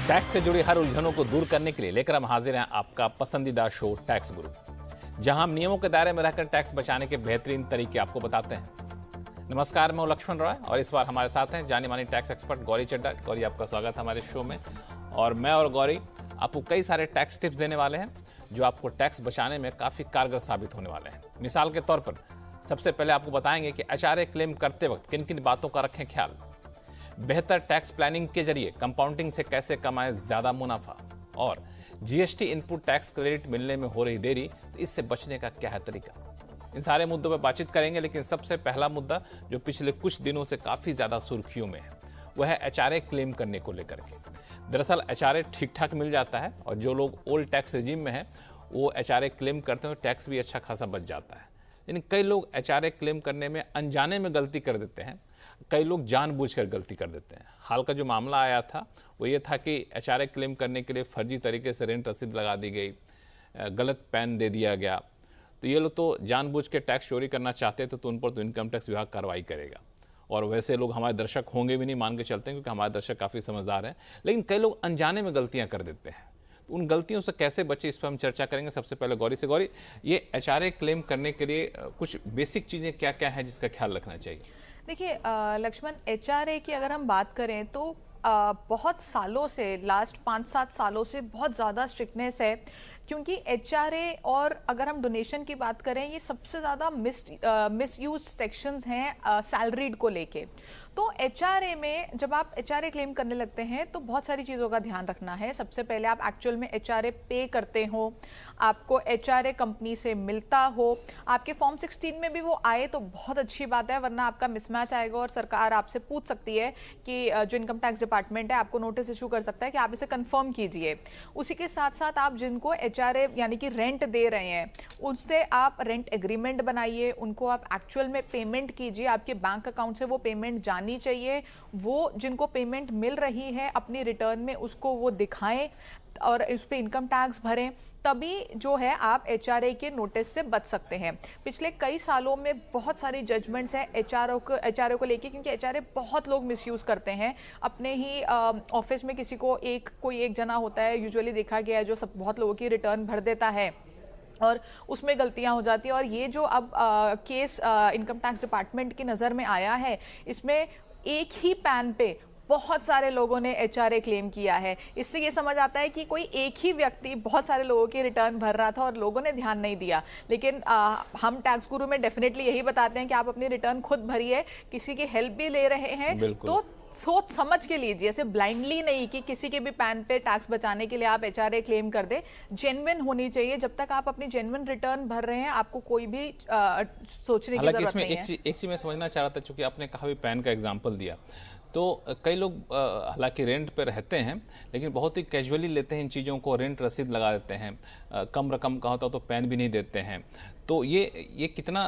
Tax से जुड़ी हर उलझनों को दूर करने के लिए लेकर हम हाजिर हैं आपका पसंदीदा शो टैक्स गुरु, जहां हम नियमों के दायरे में रहकर टैक्स बचाने के बेहतरीन तरीके आपको बताते हैं। नमस्कार, मैं हूं लक्ष्मण रॉय और इस बार हमारे साथ हैं जानी मानी टैक्स एक्सपर्ट गौरी चड्ढा। गौरी, आपका स्वागत है हमारे शो में। और मैं और गौरी आपको कई सारे टैक्स टिप्स देने वाले हैं जो आपको टैक्स बचाने में काफ़ी कारगर साबित होने वाले हैं। मिसाल के तौर पर सबसे पहले आपको बताएंगे कि एचआरए क्लेम करते वक्त किन किन बातों का रखें ख्याल, बेहतर टैक्स प्लानिंग के जरिए कंपाउंडिंग से कैसे कमाएं ज्यादा मुनाफा, और जीएसटी इनपुट टैक्स क्रेडिट मिलने में हो रही देरी, तो इससे बचने का क्या है तरीका। इन सारे मुद्दों पर बातचीत करेंगे, लेकिन सबसे पहला मुद्दा जो पिछले कुछ दिनों से काफी ज्यादा सुर्खियों में है वह है एचआरए क्लेम करने को लेकर के। दरअसल एचआरए ठीक ठाक मिल जाता है और जो लोग ओल्ड टैक्स रिजीम में हैं वो एचआरए क्लेम करते हैं, टैक्स भी अच्छा खासा बच जाता है। लेकिन कई लोग एचआरए क्लेम करने में अनजाने में गलती कर देते हैं, कई लोग जानबूझकर गलती कर देते हैं। हाल का जो मामला आया था वो ये था कि एचआरए क्लेम करने के लिए फर्जी तरीके से रेंट रसीद लगा दी गई, गलत पैन दे दिया गया। तो ये लोग तो जानबूझ के टैक्स चोरी करना चाहते थे, तो उन पर तो इनकम टैक्स विभाग कार्रवाई करेगा। और वैसे लोग हमारे दर्शक होंगे भी नहीं, मान के चलते हैं, क्योंकि हमारे दर्शक काफ़ी समझदार हैं। लेकिन कई लोग अनजाने में गलतियाँ कर देते हैं, तो उन गलतियों से कैसे बचे, इस पर हम चर्चा करेंगे। सबसे पहले गौरी से। गौरी, ये एचआरए क्लेम करने के लिए कुछ बेसिक चीज़ें क्या क्या हैं जिसका ख्याल रखना चाहिए? देखिए लक्ष्मण, एचआरए की अगर हम बात करें तो बहुत सालों से, लास्ट 5-7 सालों से बहुत ज़्यादा स्ट्रिक्टनेस है, क्योंकि एचआरए और अगर हम डोनेशन की बात करें, ये सबसे ज़्यादा मिसयूज सेक्शंस हैं सैलरीड को लेके। तो एचआरए में जब आप एचआरए क्लेम करने लगते हैं तो बहुत सारी चीज़ों का ध्यान रखना है। सबसे पहले आप एक्चुअल में एचआरए पे करते हो, आपको एचआरए कंपनी से मिलता हो, आपके फॉर्म 16 में भी वो आए तो बहुत अच्छी बात है, वरना आपका मिसमैच आएगा और सरकार आपसे पूछ सकती है कि जो इनकम टैक्स डिपार्टमेंट है आपको नोटिस इशू कर सकता है कि आप इसे कंफर्म कीजिए। उसी के साथ साथ आप जिनको एचआरए यानी कि रेंट दे रहे हैं उनसे आप रेंट एग्रीमेंट बनाइए, उनको आप एक्चुअल में पेमेंट कीजिए, आपके बैंक अकाउंट से वो पेमेंट जानी चाहिए। वो जिनको पेमेंट मिल रही है अपनी रिटर्न में उसको वो दिखाएं और इस पे इनकम टैक्स भरें, तभी जो है आप एचआरए के नोटिस से बच सकते हैं। पिछले कई सालों में बहुत सारी जजमेंट्स हैं एचआरए को लेके, क्योंकि एचआरए बहुत लोग मिसयूज करते हैं। अपने ही ऑफिस में किसी को कोई एक जना होता है, यूजुअली देखा गया है, जो सब बहुत लोगों की रिटर्न भर देता है और उसमें गलतियां हो जाती है। और ये जो अब केस इनकम टैक्स डिपार्टमेंट की नज़र में आया है, इसमें एक ही पैन पे बहुत सारे लोगों ने एचआरए क्लेम किया है। इससे ये समझ आता है कि कोई एक ही व्यक्ति बहुत सारे लोगों की रिटर्न भर रहा था और लोगों ने ध्यान नहीं दिया। लेकिन हम टैक्स गुरु में डेफिनेटली यही बताते हैं कि आप अपनी रिटर्न खुद भरिए, किसी की हेल्प भी ले रहे हैं तो सोच समझ के लीजिए, ऐसे ब्लाइंडली नहीं कि किसी के भी पैन पे टैक्स बचाने के लिए आप एचआरए क्लेम कर दे। जेन्युइन होनी चाहिए। जब तक आप अपनी जेन्युइन रिटर्न भर रहे हैं आपको कोई भी सोचने की जरूरत नहीं है। एक चीज मैं समझना चाह रहा था, चूंकि आपने कहा भी पैन का एग्जांपल दिया, तो कई लोग हालांकि रेंट पे रहते हैं लेकिन बहुत ही कैजुअली लेते हैं इन चीज़ों को, रेंट रसीद लगा देते हैं, कम रकम का होता तो पैन भी नहीं देते हैं। तो ये कितना,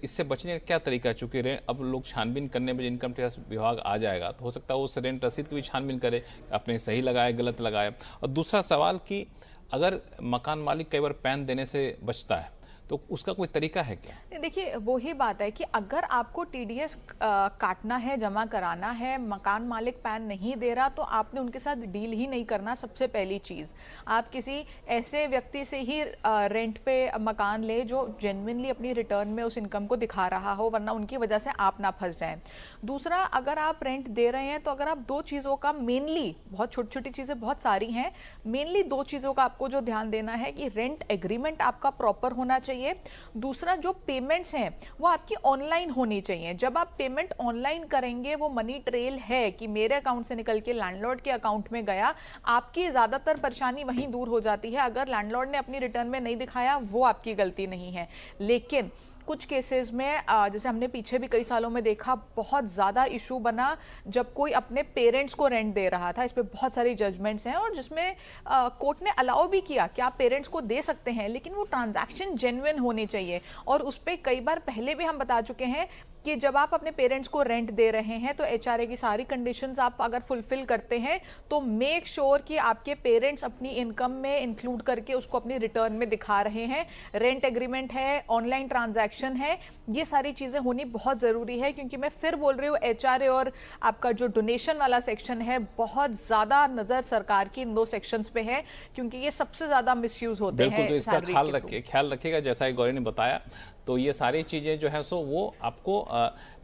इससे बचने का क्या तरीका है? चूँकि अब लोग छानबीन करने में इनकम टैक्स विभाग आ जाएगा तो हो सकता है उस रेंट रसीद की भी छानबीन करे, अपने सही लगाए गलत लगाए। और दूसरा सवाल कि अगर मकान मालिक कई बार पैन देने से बचता है तो उसका कोई तरीका है क्या? देखिए वही बात है कि अगर आपको टीडीएस काटना है, जमा कराना है, मकान मालिक पैन नहीं दे रहा, तो आपने उनके साथ डील ही नहीं करना। सबसे पहली चीज, आप किसी ऐसे व्यक्ति से ही रेंट पे मकान ले जो जेन्युइनली अपनी रिटर्न में उस इनकम को दिखा रहा हो, वरना उनकी वजह से आप ना फंस जाएं। दूसरा, अगर आप रेंट दे रहे हैं तो अगर आप दो चीजों का मेनली, बहुत छोटी छोटी चीजें बहुत सारी हैं, मेनली दो चीजों का आपको जो ध्यान देना है कि रेंट एग्रीमेंट आपका प्रॉपर होना चाहिए। दूसरा, जो पेमेंट्स हैं वो आपकी ऑनलाइन होनी चाहिए। जब आप पेमेंट ऑनलाइन करेंगे, वो मनी ट्रेल है कि मेरे अकाउंट से निकल के लैंडलॉर्ड के अकाउंट में गया, आपकी ज्यादातर परेशानी वहीं दूर हो जाती है। अगर लैंडलॉर्ड ने अपनी रिटर्न में नहीं दिखाया, वो आपकी गलती नहीं है। लेकिन कुछ केसेस में जैसे हमने पीछे भी कई सालों में देखा, बहुत ज़्यादा इशू बना जब कोई अपने पेरेंट्स को रेंट दे रहा था। इस पे बहुत सारी जजमेंट्स हैं और जिसमें कोर्ट ने अलाउ भी किया कि आप पेरेंट्स को दे सकते हैं, लेकिन वो ट्रांजैक्शन जेन्युइन होनी चाहिए। और उस पर कई बार पहले भी हम बता चुके हैं, कि जब आप अपने पेरेंट्स को रेंट दे रहे हैं तो एचआरए की सारी कंडीशंस आप अगर फुलफिल करते हैं तो मेक श्योर कि आपके पेरेंट्स अपनी इनकम में इंक्लूड करके उसको अपनी रिटर्न में दिखा रहे हैं। रेंट एग्रीमेंट है, ऑनलाइन ट्रांजैक्शन है, ये सारी चीजें होनी बहुत जरूरी है, क्योंकि मैं फिर बोल रही हूँ एचआरए और आपका जो डोनेशन वाला सेक्शन है, बहुत ज्यादा नजर सरकार की इन दो सेक्शंस पे है, क्योंकि ये सबसे ज्यादा मिसयूज होते हैं। बिल्कुल, तो इसका ख्याल रखिएगा। जैसा कि गौरी ने बताया, तो ये सारी चीज़ें जो है सो वो आपको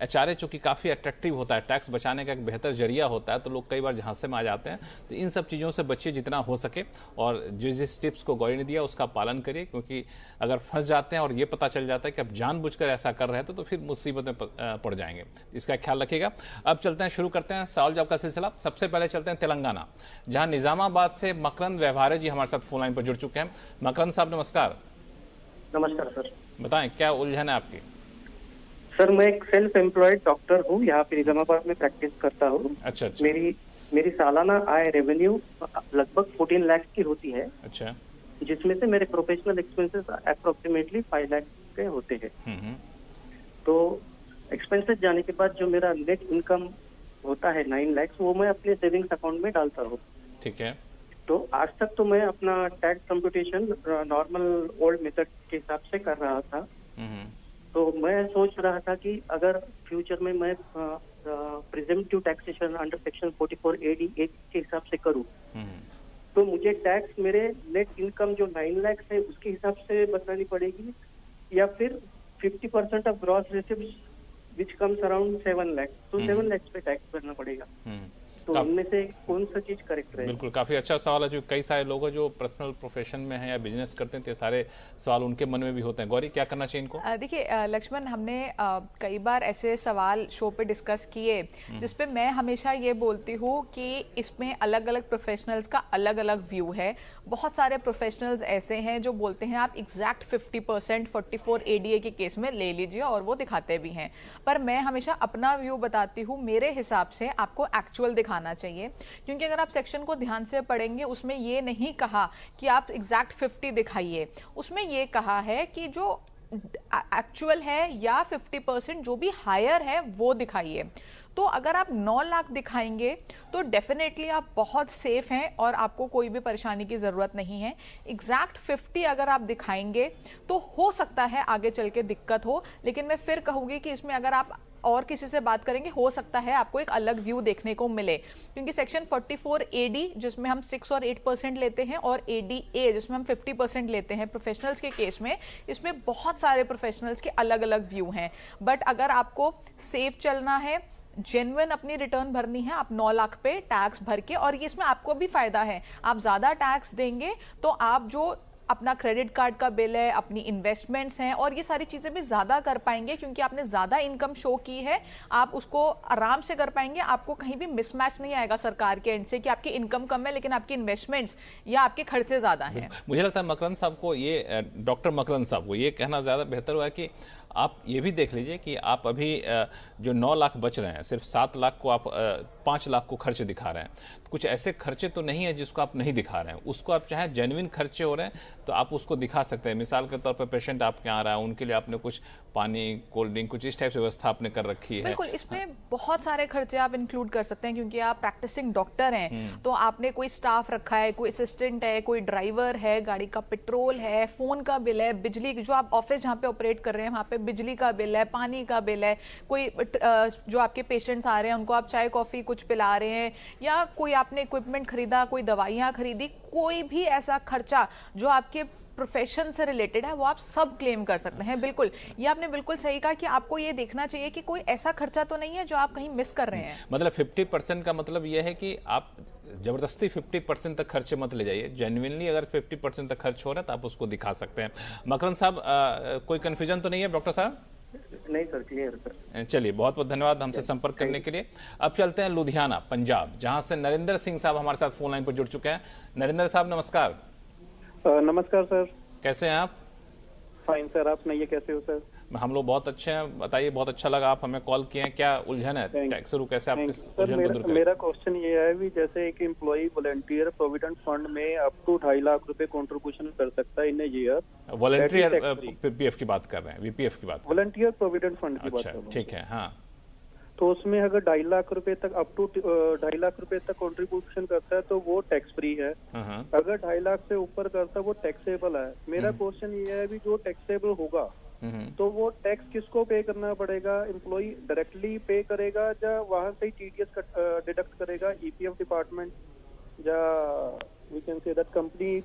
एचआरए चूँकि काफ़ी अट्रैक्टिव होता है, टैक्स बचाने का एक बेहतर जरिया होता है, तो लोग कई बार झांसे में आ जाते हैं। तो इन सब चीज़ों से बचिए जितना हो सके, और जिस टिप्स को गौरी ने दिया उसका पालन करिए, क्योंकि अगर फंस जाते हैं और ये पता चल जाता है कि अब जानबूझकर ऐसा कर रहे हैं तो फिर मुसीबत में पड़ जाएंगे। इसका ख्याल रखिएगा। अब चलते हैं, शुरू करते हैं सवाल जवाब का सिलसिला। सबसे पहले चलते हैं तेलंगाना, जहाँ निजामाबाद से मकरंद व्यवहारे जी हमारे साथ फोन लाइन पर जुड़ चुके हैं। मकरंद साहब नमस्कार। नमस्कार सर। बताएं क्या उलझन है आपकी? सर मैं एक सेल्फ एम्प्लॉयड डॉक्टर हूँ, यहाँ पे निजामाबाद में प्रैक्टिस करता हूँ। अच्छा। मेरी सालाना आय रेवेन्यू लगभग 14 लाख की होती है। अच्छा। जिसमें से मेरे प्रोफेशनल एक्सपेंसेस अप्रोक्सीमेटली 5 लाख के होते हैं। तो एक्सपेंसेस जाने के बाद जो मेरा नेट इनकम होता है 9 लाख, वो मैं अपने सेविंग्स अकाउंट में डालता हूँ। ठीक है। तो आज तक तो मैं अपना tax computation normal old method के हिसाब से कर रहा था। तो मैं सोच रहा था कि अगर फ्यूचर में मैं presumptive taxation under section 44AD के हिसाब से करूं, तो मुझे टैक्स मेरे नेट इनकम जो 9 लाख है उसके हिसाब से बतानी पड़ेगी, या फिर 50% of gross receives which comes around 7 lakh, तो 7 लाख पे टैक्स भरना पड़ेगा। तो उनमें से कौन सा चीज करेक्ट रहेगा? बिल्कुल, काफी अच्छा सवाल है, जो कई सारे लोग हैं जो पर्सनल प्रोफेशन में हैं या बिजनेस करते हैं, तो सारे सवाल उनके मन में भी होते हैं। गौरी, क्या करना चाहिए इनको? देखिए लक्ष्मण, हमने कई बार ऐसे सवाल शो पे डिस्कस किए जिसपे मैं हमेशा ये बोलती हूँ कि इसमें अलग अलग प्रोफेशनल्स का अलग अलग व्यू है। बहुत सारे प्रोफेशनल्स ऐसे हैं जो बोलते हैं आप एग्जैक्ट 50% 44ADA के केस में ले लीजिए, और वो दिखाते भी हैं। पर मैं हमेशा अपना व्यू बताती हूँ, मेरे हिसाब से आपको एक्चुअल दिखाना चाहिए, क्योंकि अगर आप सेक्शन को ध्यान से पढ़ेंगे उसमें ये नहीं कहा कि आप एग्जैक्ट 50 दिखाइए, उसमें ये कहा है कि जो एक्चुअल है या 50% जो भी हायर है वो दिखाइए। तो अगर आप 9 लाख दिखाएंगे तो डेफिनेटली आप बहुत सेफ हैं और आपको कोई भी परेशानी की ज़रूरत नहीं है। एग्जैक्ट 50 अगर आप दिखाएंगे तो हो सकता है आगे चल के दिक्कत हो, लेकिन मैं फिर कहूँगी कि इसमें अगर आप और किसी से बात करेंगे हो सकता है आपको एक अलग व्यू देखने को मिले, क्योंकि सेक्शन 44AD जिसमें हम 6 और 8% लेते हैं, और ADA जिसमें हम 50% लेते हैं प्रोफेशनल्स के केस में, इसमें बहुत सारे प्रोफेशनल्स के अलग अलग व्यू हैं। बट अगर आपको सेफ चलना है, जेन्युइन अपनी रिटर्न भरनी है, आप 9 लाख पे टैक्स भर के, और इसमें आपको भी फायदा है, आप ज्यादा टैक्स देंगे तो आप जो अपना क्रेडिट कार्ड का बिल है, अपनी इन्वेस्टमेंट्स हैं, और ये सारी चीजें भी ज्यादा कर पाएंगे, क्योंकि आपने ज्यादा इनकम शो की है, आप उसको आराम से कर पाएंगे। आपको कहीं भी मिसमैच नहीं आएगा सरकार के एंड से कि आपकी इनकम कम है लेकिन आपकी इन्वेस्टमेंट्स या आपके खर्चे ज्यादा हैं। मुझे लगता है मकरंद साहब को ये, डॉक्टर मकरंद साहब को ये कहना ज्यादा बेहतर हुआ कि आप ये भी देख लीजिए कि आप अभी जो 9 लाख बच रहे हैं, सिर्फ 7 लाख को आप 5 लाख को खर्चे दिखा रहे हैं। तो कुछ ऐसे खर्चे तो नहीं है जिसको आप नहीं दिखा रहे हैं, उसको आप चाहे जेन्युइन खर्चे हो रहे हैं तो आप उसको दिखा सकते हैं। मिसाल के तौर पर पेशेंट आपके यहाँ आ रहा है, उनके लिए आपने कुछ पानी, कोल्ड ड्रिंक, कुछ इस टाइप से व्यवस्था आपने कर रखी है। बिल्कुल, इसमें बहुत सारे खर्चे आप इंक्लूड कर सकते हैं, क्योंकि आप प्रैक्टिसिंग डॉक्टर हैं, तो आपने कोई स्टाफ रखा है, कोई असिस्टेंट है, कोई ड्राइवर है, गाड़ी का पेट्रोल है, फोन का बिल है, बिजली जो आप ऑफिस जहाँ पे ऑपरेट कर रहे हैं वहाँ पे बिजली का बिल है, पानी का बिल है, कोई जो आपके पेशेंट्स आ रहे हैं उनको आप चाय कॉफी कुछ पिला रहे हैं, या कोई आपने इक्विपमेंट खरीदा, कोई दवाइयाँ खरीदी, कोई भी ऐसा खर्चा जो आपके प्रोफेशन से रिलेटेड है वो आप सब क्लेम कर सकते हैं। बिल्कुल, ये आपने बिल्कुल सही कहा कि आपको ये देखना चाहिए कि कोई ऐसा खर्चा तो नहीं है जो आप कहीं मिस कर रहे हैं। मतलब 50% का मतलब ये है कि आप जबरदस्ती 50% तक खर्चे मत ले जाइए। जेन्युइनली अगर 50% तक खर्च हो रहा है तो आप उसको दिखा सकते हैं। मकरंद साहब, कोई कंफ्यूजन तो नहीं है डॉक्टर साहब? नहीं सर, क्लियर सर। चलिए, बहुत बहुत धन्यवाद हमसे संपर्क करने के लिए। अब चलते हैं लुधियाना, पंजाब, जहां से नरेंद्र सिंह साहब हमारे साथ फोन लाइन पर जुड़ चुके हैं। नरेंद्र साहब नमस्कार। नमस्कार सर। कैसे हैं आप? फाइन सर, आप नहीं, कैसे हो सर? हम लोग बहुत अच्छे हैं, बताइए। बहुत अच्छा लगा आप हमें कॉल किए हैं। क्या उलझन है टैक्स गुरु, कैसे आप इस उलझन को दूर करें? मेरा क्वेश्चन ये है भी जैसे एक एम्प्लॉय वॉलंटियर प्रोविडेंट फंड में अप टू 2.5 लाख रुपए कंट्रीब्यूशन कर सकता है इन ईयर। वॉलंटियर पीपीएफ की बात कर रहे हैं, वीपीएफ की बात? वॉलंटियर प्रोविडेंट फंड की बात कर रहा हूं। ठीक है, हाँ। तो उसमें अगर 2.5 लाख रुपए तक अप टू 2.5 लाख रुपए तक कंट्रीब्यूशन करता है तो वो टैक्स फ्री है। अगर 2.5 लाख से ऊपर करता है वो टैक्सेबल है। मेरा क्वेश्चन ये है भी जो टैक्सेबल होगा तो वो टैक्स किसको पे करना पड़ेगा? एम्प्लॉय डायरेक्टली पे करेगा या वहां से ही टीडीएस डिडक्ट करेगा ईपीएफ डिपार्टमेंट, या we can say that company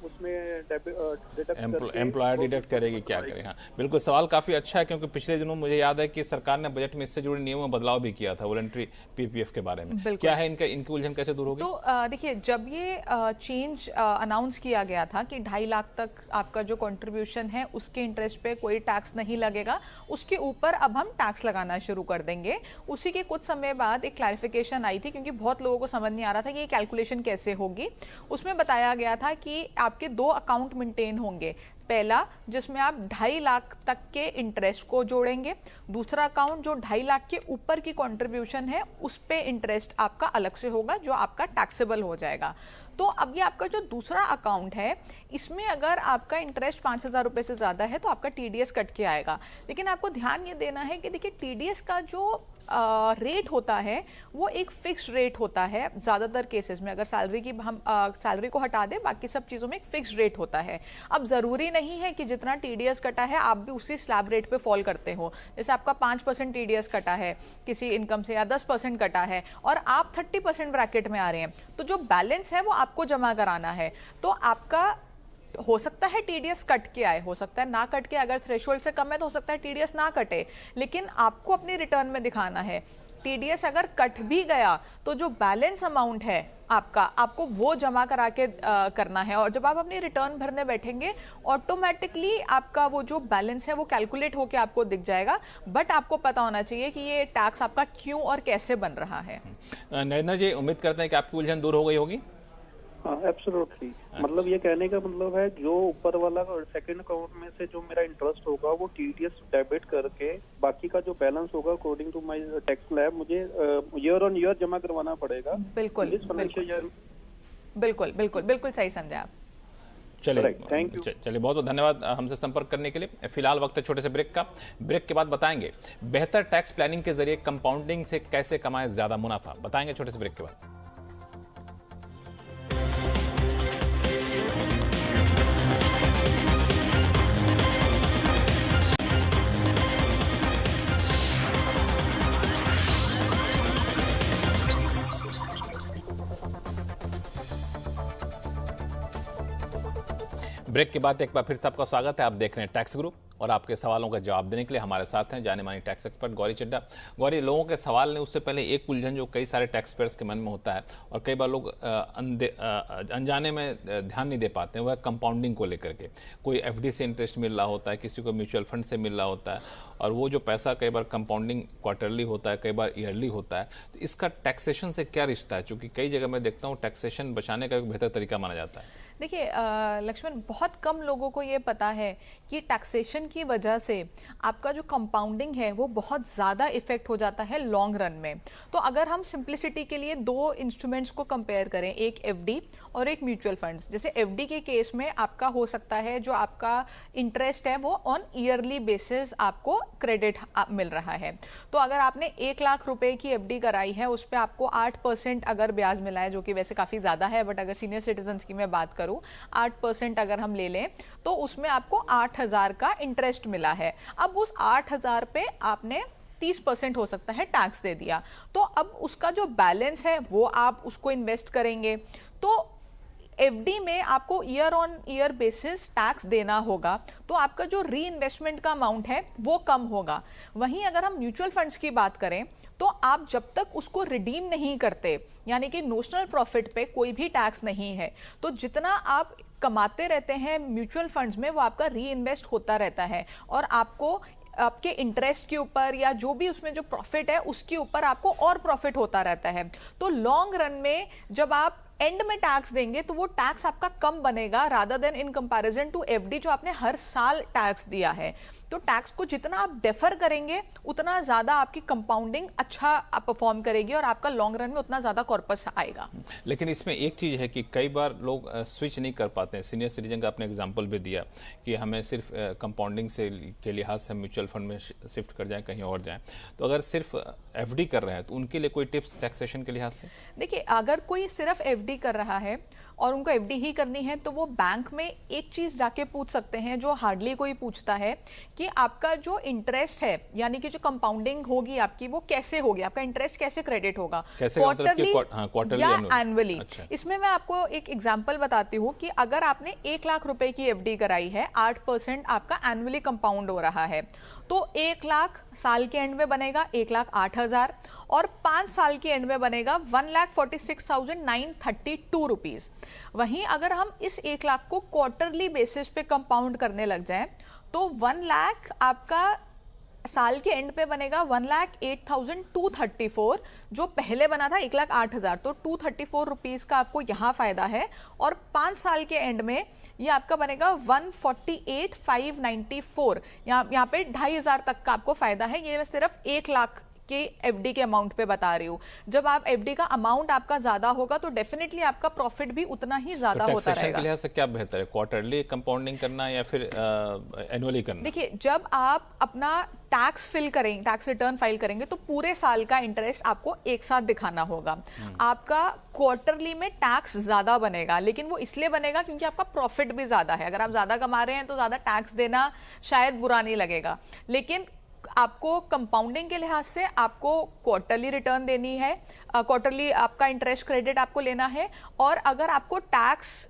उसमें डिडक्ट एम्प्लॉयर डिडक्ट करेगी, क्या करेगा? हाँ, बिल्कुल, सवाल काफी अच्छा है, क्योंकि पिछले दिनों मुझे याद है कि सरकार ने बजट में इससे जुड़े नियमों में बदलाव भी किया था वॉलंटरी पीपीएफ के बारे में। क्या है इनकी उलझन कैसे दूर होगी? तो देखिए, जब ये चेंज अनाउंस किया गया था कि 2.5 लाख तक आपका जो कंट्रीब्यूशन है उसके इंटरेस्ट पे कोई टैक्स नहीं लगेगा, उसके ऊपर अब हम टैक्स लगाना शुरू कर देंगे। उसी के कुछ समय बाद एक क्लैरिफिकेशन आई थी, क्योंकि बहुत लोगों को समझ नहीं आ रहा था कि ये कैलकुलेशन कैसे होगी। उसमें बताया गया था कि आपके 2 अकाउंट मेंटेन होंगे। पहला, जिसमें आप 2.5 लाख तक के इंटरेस्ट को जोड़ेंगे। दूसरा अकाउंट जो 2.5 लाख के ऊपर की कंट्रीब्यूशन है उस पे इंटरेस्ट आपका अलग से होगा, जो आपका टैक्सेबल हो जाएगा। तो अब ये आपका जो दूसरा अकाउंट है, इसमें अगर आपका इंटरेस्ट 5,000 रुपए से ज्यादा है तो आपका टीडीएस कट के आएगा। लेकिन आपको ध्यान ये देना है कि देखिए, टीडीएस का जो रेट होता है वो एक फिक्स रेट होता है ज्यादातर केसेस में। अगर सैलरी की हम सैलरी को हटा दें, बाकी सब चीजों में एक फिक्स रेट होता है। अब जरूरी नहीं है कि जितना टीडीएस कटा है आप भी उसी स्लैब रेट पे फॉल करते हो। जैसे आपका 5% टीडीएस कटा है किसी इनकम से, या 10% कटा है, और आप 30% ब्रैकेट में आ रहे हैं, तो जो बैलेंस है वो आपको जमा कराना है। तो आपका हो सकता है टीडीएस कट के आए, हो सकता है ना कट के। अगर थ्रेशोल्ड से कम है तो हो सकता है टीडीएस ना कटे, लेकिन आपको अपनी रिटर्न में दिखाना है। टीडीएस अगर कट भी गया तो जो बैलेंस अमाउंट है आपका, आपको वो जमा करा के करना है। और जब आप अपनी रिटर्न भरने बैठेंगे, ऑटोमेटिकली आपका वो जो बैलेंस है वो कैलकुलेट होके आपको दिख जाएगा। बट आपको पता होना चाहिए कि ये टैक्स आपका क्यों और कैसे बन रहा है। नरेंद्र जी, उम्मीद करते हैं कि आपकी उलझन दूर हो गई होगी। हाँ, एब्सोल्युटली। मतलब ये कहने का मतलब है जो ऊपर वाला और सेकंड अकाउंट में से जो मेरा इंटरेस्ट होगा वो टीडीएस डेबिट करके बाकी का जो बैलेंस होगा according to my tax slab मुझे ईयर ऑन ईयर जमा करवाना पड़ेगा। बिल्कुल बिल्कुल बिल्कुल बिल्कुल सही समझे आप। चलिए, थैंक यू। चलिए, बहुत बहुत धन्यवाद हमसे संपर्क करने के लिए। फिलहाल वक्त है छोटे से ब्रेक का। ब्रेक के बाद बताएंगे बेहतर टैक्स प्लानिंग के जरिए कंपाउंडिंग से कैसे कमाएं ज्यादा मुनाफा। बताएंगे छोटे से ब्रेक के बाद। ब्रेक के बाद एक बार फिर से आपका स्वागत है। आप देख रहे हैं टैक्स गुरु, और आपके सवालों का जवाब देने के लिए हमारे साथ हैं जाने मानी टैक्स एक्सपर्ट गौरी चड्ढा। गौरी, लोगों के सवाल ने उससे पहले एक उलझन जो कई सारे टैक्स पेयर्स के मन में होता है और कई बार लोग अनजाने में ध्यान नहीं दे पाते हैं, वह कंपाउंडिंग को लेकर के। कोई एफडी से इंटरेस्ट मिल रहा होता है, किसी को म्यूचुअल फंड से मिल रहा होता है, और वो जो पैसा कई बार कंपाउंडिंग क्वार्टरली होता है, कई बार ईयरली होता है। तो इसका टैक्सेशन से क्या रिश्ता है? क्योंकि कई जगह मैं देखता हूँ टैक्सेशन बचाने का एक बेहतर तरीका माना जाता है। देखिए लक्ष्मण, बहुत कम लोगों को ये पता है कि टैक्सेशन की वजह से आपका जो कंपाउंडिंग है वो बहुत ज़्यादा इफेक्ट हो जाता है लॉन्ग रन में। तो अगर हम सिंप्लिसिटी के लिए 2 इंस्ट्रूमेंट्स को कंपेयर करें, एक एफडी और एक म्यूचुअल फंड्स। जैसे एफडी के केस में आपका हो सकता है जो आपका इंटरेस्ट है वो ऑन ईयरली बेसिस आपको क्रेडिट मिल रहा है। तो अगर आपने 1 लाख रुपए की एफडी कराई है, उस पर आपको 8% अगर ब्याज मिला है, जो कि वैसे काफ़ी ज़्यादा है, बट अगर सीनियर सिटीजन की मैं बात करूं 8% अगर हम ले लें तो उसमें आपको 8,000 का इंटरेस्ट मिला है। अब उस 8,000 पे आपने 30% हो सकता है टैक्स दे दिया, तो अब उसका जो बैलेंस है वो आप उसको इन्वेस्ट करेंगे। तो एफडी में आपको year on year basis tax देना होगा, तो आपका जो री इन्वेस्टमेंट का अमाउंट है वो कम होगा। वहीं अगर हम म्यूचुअल फंड्स की बात करें तो आप जब तक उसको रिडीम नहीं करते, यानी कि नोशनल प्रॉफिट पे कोई भी टैक्स नहीं है, तो जितना आप कमाते रहते हैं म्यूचुअल फंड्स में वो आपका री इन्वेस्ट होता रहता है, और आपको आपके इंटरेस्ट के ऊपर या जो भी उसमें जो प्रॉफिट है उसके ऊपर आपको और प्रॉफिट होता रहता है। तो लॉन्ग रन में जब आप एंड में टैक्स देंगे तो वो टैक्स आपका कम बनेगा rather than in comparison to FD जो आपने हर साल टैक्स दिया है। तो टैक्स को जितना आप डेफर करेंगे उतना ज्यादा आपकी कंपाउंडिंग अच्छा परफॉर्म करेगी और आपका लॉन्ग रन में उतना ज्यादा कॉर्पस आएगा। लेकिन इसमें एक चीज है कि कई बार लोग स्विच नहीं कर पाते हैं। सीनियर सिटीजन का आपने एग्जांपल भी दिया कि हमें सिर्फ कंपाउंडिंग से के लिहाज से म्यूचुअल फंड में शिफ्ट कर जाएं, कहीं और जाएं। तो अगर सिर्फ एफडी कर रहे हैं तो उनके लिए कोई टिप्स टैक्सेशन के लिहाज से? देखिए, अगर कोई सिर्फ एफडी कर रहा है और उनको एफडी ही करनी है तो वो बैंक में एक चीज जाके पूछ सकते हैं जो हार्डली कोई पूछता है कि आपका जो इंटरेस्ट है, यानी कि जो कंपाउंडिंग होगी आपकी, वो कैसे होगी, आपका इंटरेस्ट कैसे क्रेडिट होगा, क्वार्टरली या एनुअली। अच्छा। इसमें मैं आपको एक एग्जांपल बताती हूँ कि अगर आपने 1 लाख रुपए की एफडी कराई है, 8% आपका एनुअली कंपाउंड हो रहा है, तो 1 लाख साल के एंड में बनेगा 1,08,000 और 5 साल के एंड में बनेगा 1,46,932 रुपीज। वहीं अगर हम इस 1 लाख को क्वार्टरली बेसिस पे कंपाउंड करने लग जाएं तो 1 लाख आपका साल के एंड पे बनेगा 1,08,234, जो पहले बना था 1,08,000, तो 234 रुपीज का आपको यहाँ फायदा है। और 5 साल के एंड में ये आपका बनेगा 148,594, यहाँ पे 2,500 तक का आपको फायदा है। ये मैं सिर्फ 1 लाख के एफडी के अमाउंट पे बता रही हूँ। जब आप एफडी का अमाउंट आपका ज्यादा होगा तो डेफिनेटली आपका प्रॉफिट भी उतना ही ज्यादा होता रहेगा। टैक्सेशन के लिहाज से क्या बेहतर है, क्वार्टरली कंपाउंडिंग करना या फिर एनुअली करना? देखिए, जब आप अपना टैक्स फिल करेंगे, टैक्स रिटर्न फाइल करेंगे तो पूरे साल का इंटरेस्ट आपको एक साथ दिखाना होगा। आपका क्वार्टरली में टैक्स ज्यादा बनेगा, लेकिन वो इसलिए बनेगा क्योंकि आपका प्रॉफिट भी ज्यादा है। अगर आप ज्यादा कमा रहे हैं तो ज्यादा टैक्स देना शायद बुरा नहीं लगेगा, लेकिन आपको कंपाउंडिंग के लिहाज से आपको क्वार्टरली रिटर्न देनी है, क्वार्टरली आपका इंटरेस्ट क्रेडिट आपको लेना है। और अगर आपको टैक्स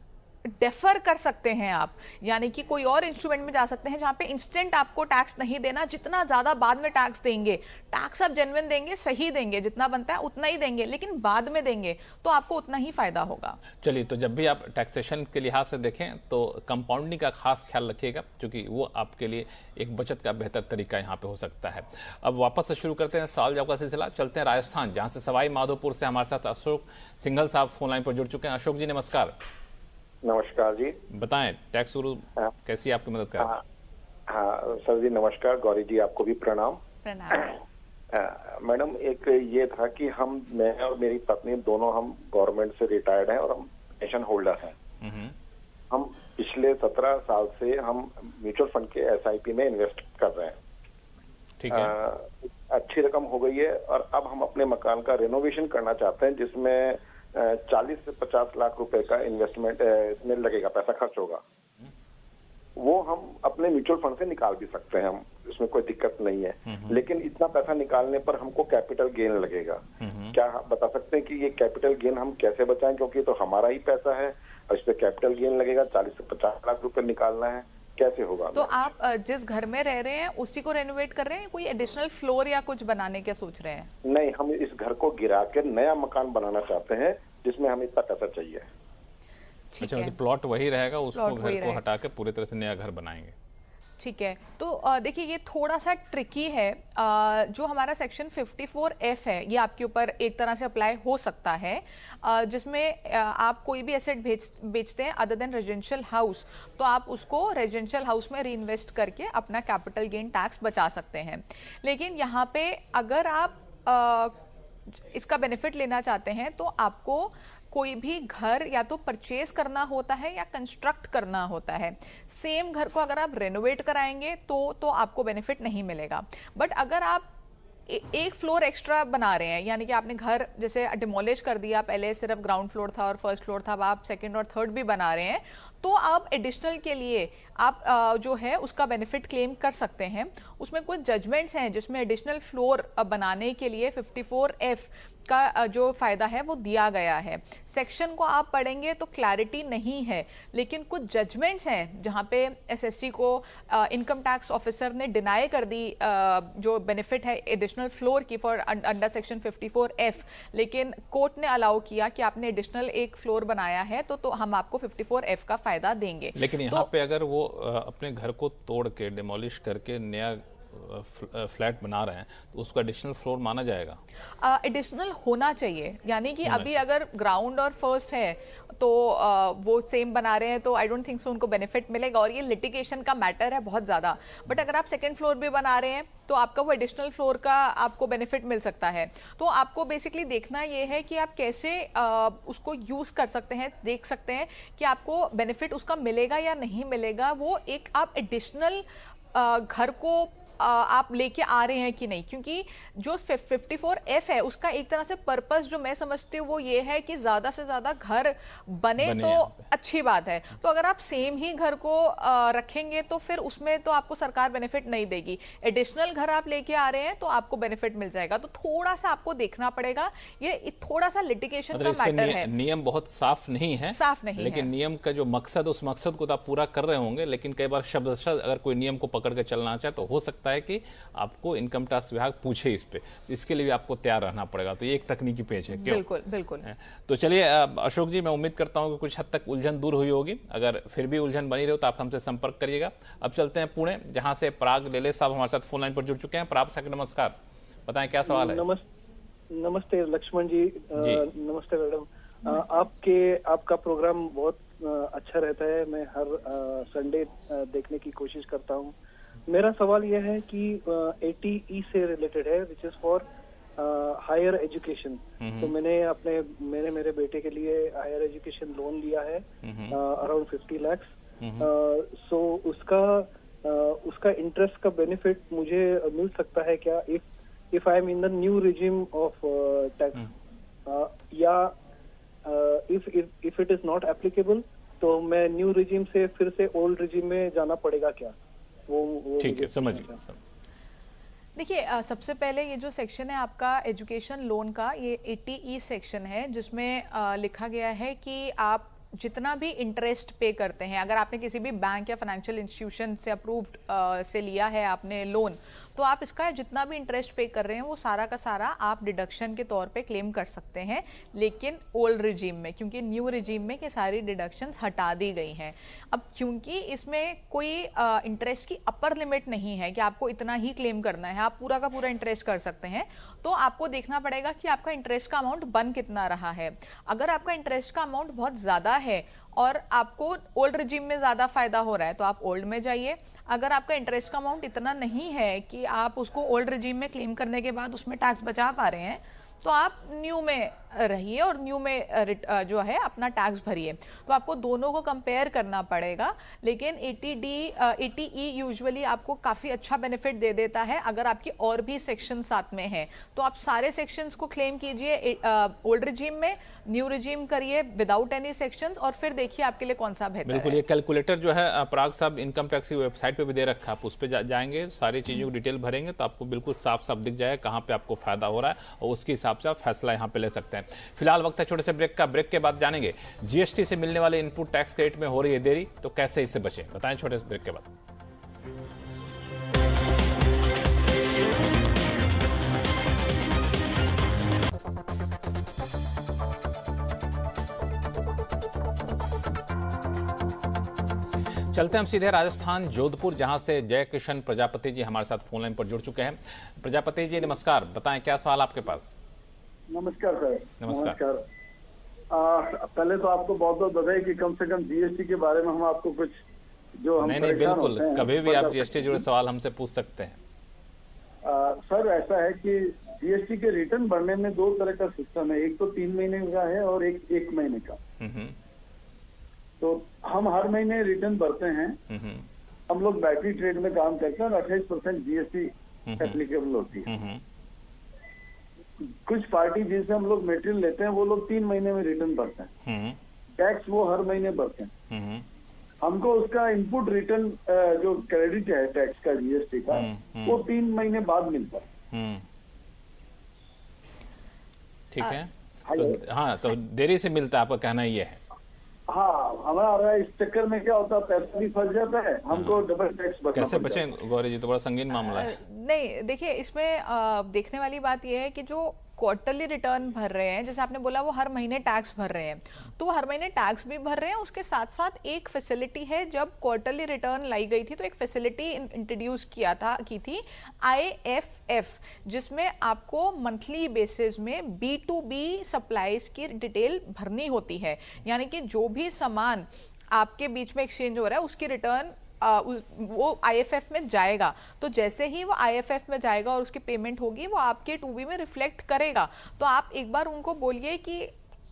डेफर कर सकते हैं आप, यानी कि कोई और इंस्ट्रूमेंट में जा सकते हैं जहां पे इंस्टेंट आपको टैक्स नहीं देना, जितना ज्यादा बाद में टैक्स देंगे, टैक्स आप जेन्युइन देंगे, सही देंगे, जितना बनता है उतना ही देंगे, लेकिन बाद में देंगे तो आपको उतना ही फायदा होगा। चलिए, तो जब भी आप टैक्सेशन के लिहाज से देखें तो कंपाउंडिंग का खास ख्याल रखिएगा, क्योंकि वो आपके लिए एक बचत का बेहतर तरीका यहाँ पे हो सकता है। अब वापस से शुरू करते हैं सवाल जवाब का सिलसिला। चलते हैं राजस्थान, जहाँ से सवाई माधोपुर से हमारे साथ अशोक सिंघल साहब फोन लाइन पर जुड़ चुके हैं। अशोक जी नमस्कार। नमस्कार जी। बताएं टैक्स गुरु कैसी आपकी मदद करें? हाँ सर जी नमस्कार। गौरी जी आपको भी प्रणाम। मैडम, एक ये था कि मैं और मेरी पत्नी दोनों हम गवर्नमेंट से रिटायर्ड हैं और हम पेंशन होल्डर हैं। हम पिछले 17 साल से हम म्यूचुअल फंड के SIP में इन्वेस्ट कर रहे हैं। ठीक है। अच्छी रकम हो गई है और अब हम अपने मकान का रेनोवेशन करना चाहते हैं, जिसमें 40 से 50 लाख रुपए का इन्वेस्टमेंट इसमें लगेगा, पैसा खर्च होगा। वो हम अपने म्यूचुअल फंड से निकाल भी सकते हैं, हम इसमें कोई दिक्कत नहीं है। लेकिन इतना पैसा निकालने पर हमको कैपिटल गेन लगेगा। क्या आप बता सकते हैं कि ये कैपिटल गेन हम कैसे बचाएं, क्योंकि तो हमारा ही पैसा है और इस पे कैपिटल गेन लगेगा, 40 से 50 लाख रुपए निकालना है, कैसे होगा? तो आप जिस घर में रह रहे हैं उसी को रेनोवेट कर रहे हैं, कोई एडिशनल फ्लोर या कुछ बनाने का सोच रहे हैं? नहीं, हम इस घर को गिरा के नया मकान बनाना चाहते हैं, जिसमें हमें इतना पैसा चाहिए। अच्छा, मतलब प्लॉट वही रहेगा, उसको घर को हटा के पूरी तरह से नया घर बनाएंगे। ठीक है। तो देखिए, ये थोड़ा सा ट्रिकी है। जो हमारा सेक्शन 54F है, ये आपके ऊपर एक तरह से अप्लाई हो सकता है, जिसमें आप कोई भी एसेट बेचते हैं अदर देन रेजिडेंशियल हाउस, तो आप उसको रेजिडेंशियल हाउस में रीइन्वेस्ट करके अपना कैपिटल गेन टैक्स बचा सकते हैं। लेकिन यहाँ पे अगर आप इसका बेनिफिट लेना चाहते हैं तो आपको कोई भी घर या तो परचेज करना होता है या कंस्ट्रक्ट करना होता है। सेम घर को अगर आप रेनोवेट कराएंगे तो आपको बेनिफिट नहीं मिलेगा। बट अगर आप एक फ्लोर एक्स्ट्रा बना रहे हैं, यानी कि आपने घर जैसे डिमोलिश कर दिया, पहले सिर्फ ग्राउंड फ्लोर था और फर्स्ट फ्लोर था, अब आप सेकंड और थर्ड भी बना रहे हैं, तो आप एडिशनल के लिए आप जो है उसका बेनिफिट क्लेम कर सकते हैं। उसमें कुछ जजमेंट्स हैं जिसमें एडिशनल फ्लोर बनाने के लिए 54F का जो फायदा है वो दिया गया है। सेक्शन को आप पढ़ेंगे तो क्लैरिटी नहीं है, लेकिन कुछ जजमेंट्स हैं जहां पे SSC को इनकम टैक्स ऑफिसर ने डिनाई कर दी जो बेनिफिट है एडिशनल फ्लोर की फॉर अंडर सेक्शन 54F, लेकिन कोर्ट ने अलाउ किया कि आपने एडिशनल एक फ्लोर बनाया है तो हम आपको 54F का फायदा देंगे। लेकिन यहाँ पे अगर वो अपने घर को तोड़ के डिमोलिश करके नया फ्लैट बना रहे हैं तो उसको एडिशनल फ्लोर माना जाएगा? एडिशनल होना चाहिए, यानी कि अभी अगर ग्राउंड और फर्स्ट है तो वो सेम बना रहे हैं तो आई डोंट थिंक सो उनको बेनिफिट मिलेगा, और ये लिटिगेशन का मैटर है बहुत ज़्यादा। बट अगर आप सेकंड फ्लोर भी बना रहे हैं तो आपका वो एडिशनल फ्लोर का आपको बेनिफिट मिल सकता है। तो आपको बेसिकली देखना ये है कि आप कैसे उसको यूज़ कर सकते हैं, देख सकते हैं कि आपको बेनिफिट उसका मिलेगा या नहीं मिलेगा। वो एक आप एडिशनल घर को आप लेके आ रहे हैं कि नहीं, क्योंकि जो 54F है उसका एक तरह से पर्पस जो मैं समझती हूँ वो ये है कि ज्यादा से ज्यादा घर बने तो अच्छी बात है। तो अगर आप सेम ही घर को रखेंगे तो फिर उसमें तो आपको सरकार बेनिफिट नहीं देगी। एडिशनल घर आप लेके आ रहे हैं तो आपको बेनिफिट मिल जाएगा। तो थोड़ा सा आपको देखना पड़ेगा, ये थोड़ा सा लिटिगेशन का मैटर है। नियम बहुत साफ नहीं है, लेकिन नियम का जो मकसद, उस मकसद को तो आप पूरा कर रहे होंगे। लेकिन कई बार शब्द अगर कोई नियम को पकड़ के चलना चाहे तो हो सकता है कि आपको इनकम टैक्स विभाग पूछे इस पे, इसके लिए भी आपको तैयार रहना पड़ेगा। तो ये एक तकनीकी पेच है। क्यों? बिल्कुल बिल्कुल। तो चलिए अशोक जी, मैं उम्मीद करता हूं कि कुछ हद तक उलझन दूर हुई होगी। अगर फिर भी उलझन बनी रही हो तो आप हमसे संपर्क करिएगा। अब चलते हैं पुणे, जहां से पराग लेले साहब हमारे साथ फोन लाइन पर जुड़ चुके हैं। पराग साहब नमस्कार, बताएं क्या सवाल है? नमस्ते लक्ष्मण जी। नमस्ते मैडम। आपका प्रोग्राम बहुत अच्छा रहता है, मैं हर संडे देखने की कोशिश करता हूँ। मेरा सवाल यह है कि 80E से रिलेटेड है, which is for higher education. तो मैंने मेरे बेटे के लिए हायर एजुकेशन लोन लिया है अराउंड 50 lakhs। सो उसका इंटरेस्ट का बेनिफिट मुझे मिल सकता है क्या if I am in the new regime of tax, या if it is not applicable तो मैं न्यू रिजिम से फिर से ओल्ड रिजिम में जाना पड़ेगा क्या? वो ठीक है, समझ गया। देखिए, सबसे पहले ये जो सेक्शन है आपका एजुकेशन लोन का, ये 80E सेक्शन है, जिसमें लिखा गया है कि आप जितना भी इंटरेस्ट पे करते हैं, अगर आपने किसी भी बैंक या फाइनेंशियल इंस्टीट्यूशन से अप्रूव्ड से लिया है आपने लोन, तो आप इसका जितना भी इंटरेस्ट पे कर रहे हैं वो सारा का सारा आप डिडक्शन के तौर पे क्लेम कर सकते हैं, लेकिन ओल्ड रिजीम में, क्योंकि न्यू रिजीम में ये सारी डिडक्शंस हटा दी गई हैं। अब क्योंकि इसमें कोई इंटरेस्ट की अपर लिमिट नहीं है कि आपको इतना ही क्लेम करना है, आप पूरा का पूरा इंटरेस्ट कर सकते हैं, तो आपको देखना पड़ेगा कि आपका इंटरेस्ट का अमाउंट बन कितना रहा है। अगर आपका इंटरेस्ट का अमाउंट बहुत ज़्यादा है और आपको ओल्ड रिजीम में ज़्यादा फायदा हो रहा है तो आप ओल्ड में जाइए। अगर आपका इंटरेस्ट का अमाउंट इतना नहीं है कि आप उसको ओल्ड रिजीम में क्लेम करने के बाद उसमें टैक्स बचा पा रहे हैं तो आप न्यू में रहिए और न्यू में जो है अपना टैक्स भरिए। तो आपको दोनों को कंपेयर करना पड़ेगा, लेकिन 80E यूजुअली आपको काफ़ी अच्छा बेनिफिट दे देता है अगर आपकी और भी सेक्शन साथ में हैं। तो आप सारे सेक्शंस को क्लेम कीजिए ओल्ड रिजीम में, न्यू रिजीम करिए विदाउट एनी सेक्शंस, और फिर देखिए आपके लिए कौन सा बेहतर है। बिल्कुल, ये कैलकुलेटर जो है पराग साहब इनकम टैक्स की वेबसाइट पे भी दे रखा है, आप उस पर जाएंगे, सारी चीज़ों की डिटेल भरेंगे तो आपको बिल्कुल साफ साफ दिख जाएगा कहाँ पे आपको फायदा हो रहा है और उसके हिसाब से आप फैसला यहाँ पे ले सकते हैं। फिलहाल वक्त है छोटे से ब्रेक का। ब्रेक के बाद जानेंगे जीएसटी से मिलने वाले इनपुट टैक्स क्रेडिट में हो रही है देरी, तो कैसे इससे बचें, बताएं छोटे से ब्रेक के बाद। चलते हैं हम सीधे राजस्थान जोधपुर, जहां से जय किशन प्रजापति जी हमारे साथ फोन लाइन पर जुड़ चुके हैं। प्रजापति जी नमस्कार, बताएं क्या सवाल आपके पास? नमस्कार सर। नमस्कार। पहले तो आपको बहुत बहुत बधाई कि कम से कम जीएसटी के बारे में हम आपको कुछ जो हम नहीं बिल्कुल, कभी भी आप जीएसटी जुड़े सवाल हमसे पूछ सकते हैं। सर ऐसा है कि जीएसटी के रिटर्न भरने में दो तरह का सिस्टम है, एक तो 3 महीने का है और एक महीने का। तो हम हर महीने रिटर्न भरते हैं। हम लोग बैटरी ट्रेड में काम करते हैं और 28% जीएसटी एप्लीकेबल होती है। कुछ पार्टी जिनसे हम लोग मटेरियल लेते हैं वो लोग 3 महीने में रिटर्न भरते हैं, टैक्स वो हर महीने भरते हैं। हमको उसका इनपुट रिटर्न जो क्रेडिट है टैक्स का जीएसटी का वो 3 महीने बाद मिलता है। ठीक है। हाँ, तो देरी से मिलता है, आपका कहना ये है? हाँ, हमारा इस चक्कर में क्या होता है, पैसा भी फंस जाता है, हमको डबल टैक्स बचना। कैसे बचें गौरी जी, तो बड़ा संगीन मामला है। नहीं देखिए, इसमें देखने वाली बात यह है कि जो क्वार्टरली रिटर्न भर रहे हैं, जैसे आपने बोला वो हर महीने टैक्स भर रहे हैं, तो वो हर महीने टैक्स भी भर रहे हैं। उसके साथ साथ एक फैसिलिटी है, जब क्वार्टरली रिटर्न लाई गई थी तो एक फैसिलिटी इंट्रोड्यूस की थी IFF, जिसमें आपको मंथली बेसिस में B2B सप्लाईज की डिटेल भरनी होती है। यानी कि जो भी सामान आपके बीच में एक्सचेंज हो रहा है उसकी रिटर्न वो IFF में जाएगा। तो जैसे ही वो IFF में जाएगा और उसकी पेमेंट होगी वो आपके 2B में रिफ्लेक्ट करेगा। तो आप एक बार उनको बोलिए कि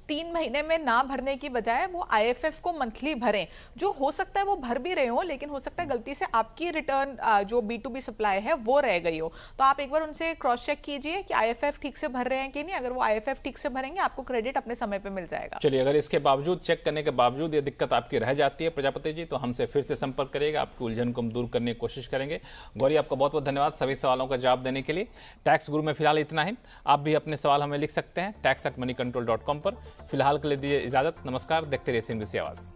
3 महीने में ना भरने की बजाय वो IFF को मंथली भरें। जो हो सकता है वो भर भी रहे हो, लेकिन हो सकता है गलती से आपकी रिटर्न जो B2B सप्लाई है वो रह गई हो। तो आप एक बार उनसे क्रॉस चेक कीजिए कि IFF ठीक से भर रहे हैं कि नहीं। अगर वो IFF ठीक से भरेंगे आपको क्रेडिट अपने समय पे मिल जाएगा। चलिए, अगर इसके बावजूद, चेक करने के बावजूद ये दिक्कत आपकी रह जाती है प्रजापति जी, तो हमसे फिर से संपर्क करिएगा, आपकी उलझन को हम दूर करने की कोशिश करेंगे। गौरी, आपका बहुत बहुत धन्यवाद सभी सवालों का जवाब देने के लिए। टैक्स गुरु में फिलहाल इतना ही। आप भी अपने सवाल हमें लिख सकते हैं tax@moneycontrol.com पर। फिलहाल के लिए दीजिए इजाजत। नमस्कार, देखते रहिए CNBC आवाज।